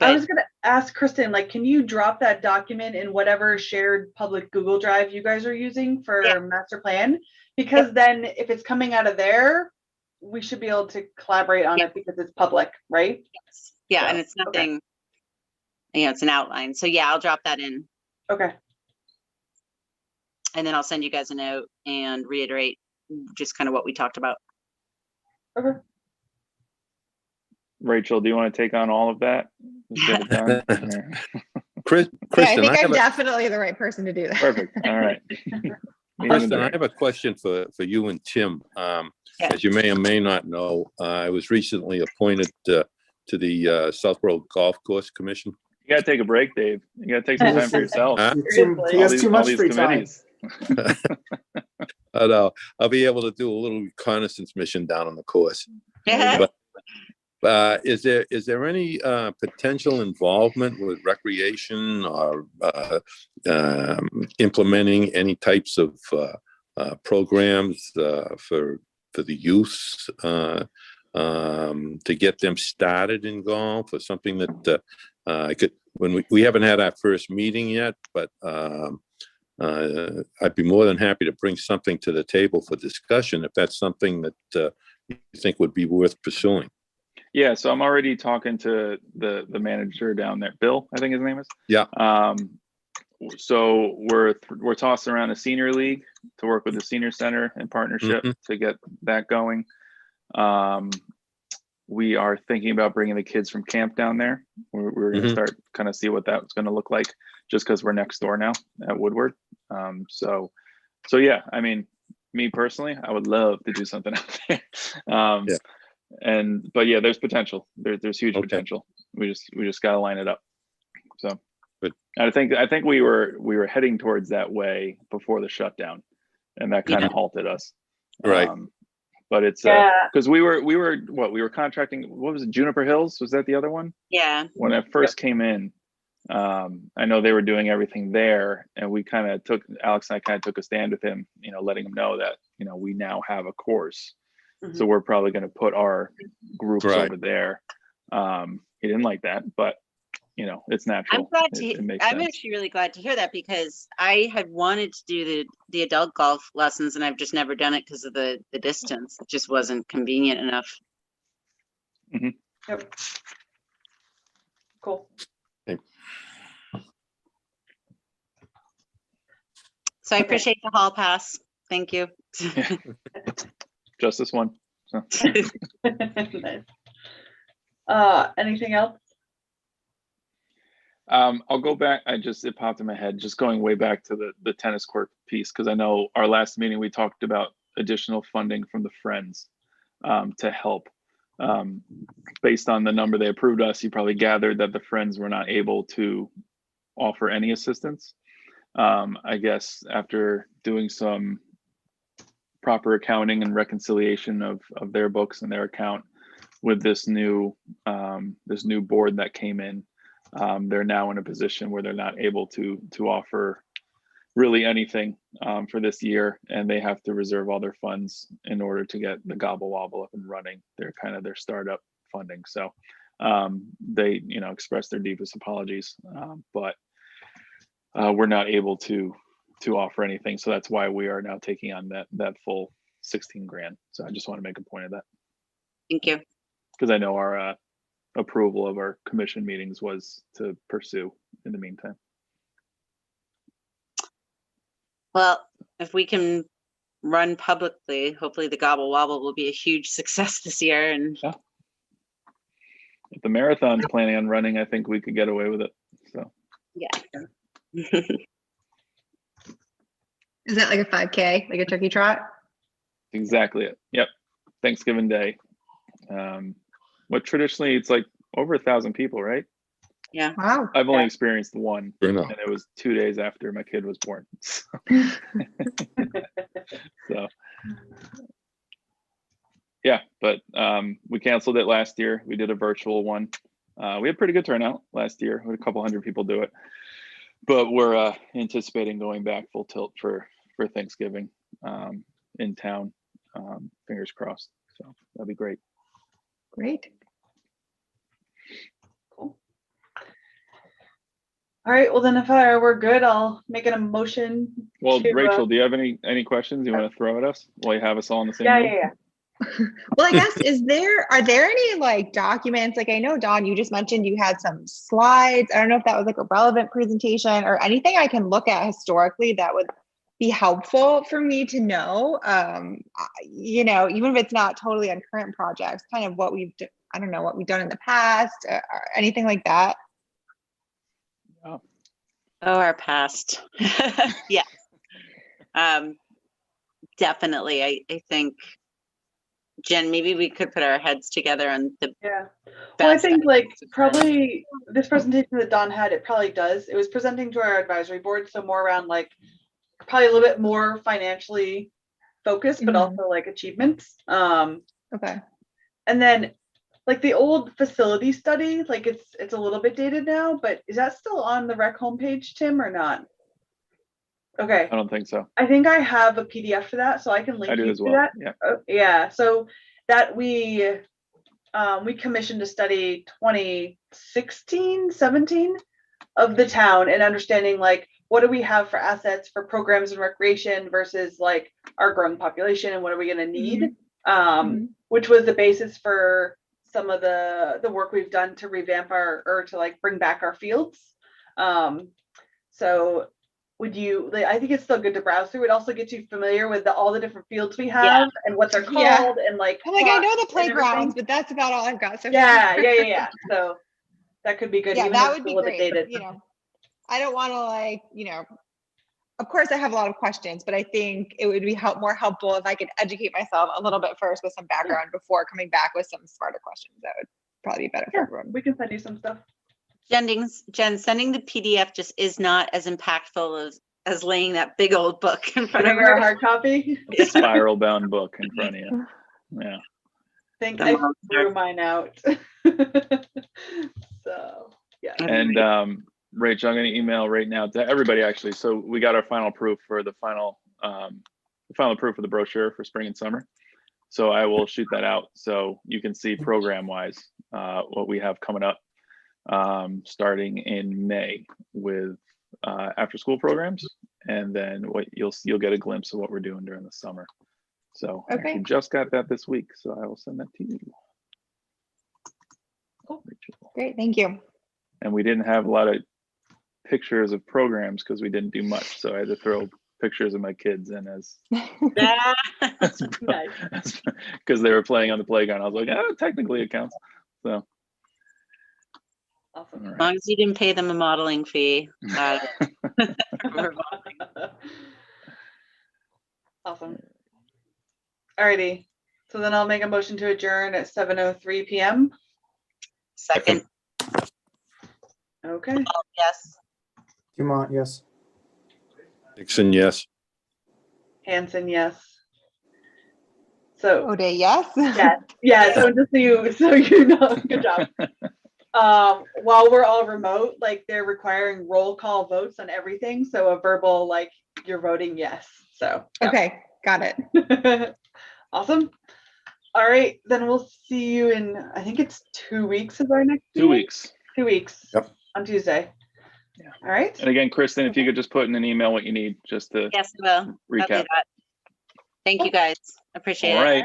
I was going to ask Kristen, like, can you drop that document in whatever shared public Google Drive you guys are using for master plan? Because then if it's coming out of there, we should be able to collaborate on it because it's public, right?
Yes. Yeah, and it's nothing, it's an outline. So yeah, I'll drop that in.
Okay.
And then I'll send you guys a note and reiterate just kind of what we talked about.
Okay.
Rachel, do you want to take on all of that? Get it done?
Kristen,
Kristen,
I think I'm definitely the right person to do that.
Perfect. All right.
Kristen, I have a question for you and Tim. As you may or may not know, I was recently appointed to the South Road Golf Course Commission.
You got to take a break, Dave. You got to take some time for yourself.
He has too much free time.
I'll be able to do a little reconnaissance mission down on the course. But is there any potential involvement with recreation or implementing any types of programs for the youth to get them started in golf, or something that I could, when we haven't had our first meeting yet, but I'd be more than happy to bring something to the table for discussion if that's something that you think would be worth pursuing.
Yeah, so I'm already talking to the manager down there, Bill, I think his name is.
Yeah.
So we're tossing around a senior league to work with the senior center in partnership to get that going. We are thinking about bringing the kids from camp down there. We're going to start kind of see what that's going to look like, just because we're next door now at Woodward. So yeah, I mean, me personally, I would love to do something out there. But yeah, there's potential. There's huge potential. We just got to line it up. So I think we were heading towards that way before the shutdown, and that kind of halted us.
Right.
But it's because we were contracting. What was it? Juniper Hills, was that the other one?
Yeah.
When I first came in, I know they were doing everything there, and Alex and I kind of took a stand with him, letting him know that we now have a course, so we're probably going to put our groups over there. He didn't like that, but it's natural.
I'm actually really glad to hear that, because I had wanted to do the adult golf lessons, and I've just never done it because of the distance. It just wasn't convenient enough.
Yep. Cool.
Okay.
So I appreciate the hall pass. Thank you.
Just this one. So.
Nice. Anything else?
I'll go back. It popped in my head, just going way back to the tennis court piece, because I know our last meeting we talked about additional funding from the Friends to help. Based on the number they approved us, you probably gathered that the Friends were not able to offer any assistance. I guess after doing some proper accounting and reconciliation of their books and their account with this new board that came in, they're now in a position where they're not able to offer really anything for this year, and they have to reserve all their funds in order to get the Gobble Wobble up and running. They're kind of their startup funding. So they express their deepest apologies, but we're not able to to offer anything. So that's why we are now taking on that full 16 grand. So I just want to make a point of that.
Thank you.
Because I know our approval of our commission meetings was to pursue in the meantime.
Well, if we can run publicly, hopefully the Gobble Wobble will be a huge success this year. And
Yeah. If the marathon's planning on running, I think we could get away with it. So
yeah.
Is that like a 5K, like a turkey trot?
exactly it. Yep. Thanksgiving Day. What traditionally it's like over 1,000 people, right?
Yeah.
Wow.
I've only experienced one,
Fair enough.
and it was 2 days after my kid was born. So yeah, but we canceled it last year. We did a virtual one. We had pretty good turnout last year. We had a couple hundred people do it, but we're anticipating going back full tilt for Thanksgiving in town. Fingers crossed. So that'd be great.
Great.
Cool. All right, well then if we're good, I'll make an emotion.
Well,
to,
Rachel, do you have any questions you want to throw at us while you have us all in the same
Yeah,
room?
yeah, yeah.
Well, I guess, are there any like documents, like I know, Dawn, you just mentioned you had some slides. I don't know if that was like a relevant presentation or anything I can look at historically that would be helpful for me to know, you know, even if it's not totally on current projects, kind of what we've, I don't know, what we've done in the past or anything like that.
Oh,
our past. Yeah. Definitely. I think, Jen, maybe we could put our heads together on the
Yeah. Well, I
best
think like
ideas.
probably this presentation that Don had, it probably does. It was presenting to our advisory board, so more around like probably a little bit more financially focused, but also like achievements.
Okay.
And then like the old facility study, like it's a little bit dated now, but is that still on the rec homepage, Tim, or not? Okay.
I don't think so.
I think I have a PDF for that, so I can link
I do
you
as
to
well.
that.
Yeah.
Yeah, so that we commissioned a study 2016, 17 of the town and understanding like what do we have for assets for programs and recreation versus like our growing population and what are we going to need, which was the basis for some of the work we've done to revamp or to like bring back our fields. So would you, I think it's still good to browse through. It also gets you familiar with all the different fields we have and what they're called and like.
I'm like, I know the playgrounds, but that's about all I've got. So
yeah. So that could be good.
Yeah,
even
that
if
would
it's
be
a little bit
great.
dated.
You know, I don't want to like, you know, of course I have a lot of questions, but I think it would be more helpful if I could educate myself a little bit first with some background before coming back with some smarter questions. That would probably be better for everyone.
We can send you some stuff.
Jen, sending the PDF just is not as impactful as laying that big old book in front of
Your
her.
hard copy.
A spiral bound book in front of you. Yeah.
I threw mine out. So yeah.
And Rachel, I'm going to email right now to everybody actually. So we got our final proof for the final proof of the brochure for spring and summer. So I will shoot that out so you can see program wise what we have coming up starting in May with after school programs, and then what you'll get a glimpse of what we're doing during the summer. So I actually just got that this week, so I will send that to you.
Cool. Great, thank you.
And we didn't have a lot of pictures of programs because we didn't do much, so I had to throw pictures of my kids in as because they were playing on the playground. I was like, oh, technically it counts. So
awesome.
As long as you didn't pay them a modeling fee.
Awesome. Alrighty. So then I'll make a motion to adjourn at 7:03 p.m.
Second.
Okay.
Yes.
Dumont, yes.
Dixon, yes.
Hanson, yes. So
O'Day, yes.
yeah. So just so you know, good job. While we're all remote, like they're requiring roll call votes on everything. So a verbal, like you're voting yes. So yeah.
Okay, got it.
Awesome. All right, then we'll see you in, I think it's 2 weeks is our next
2 weeks.
2 weeks.
Yep.
On Tuesday. All right.
And again, Kristen, if you could just put in an email what you need, just to
Yes, I will. I'll do
recap.
that. Thank you guys. Appreciate
All
it.
right.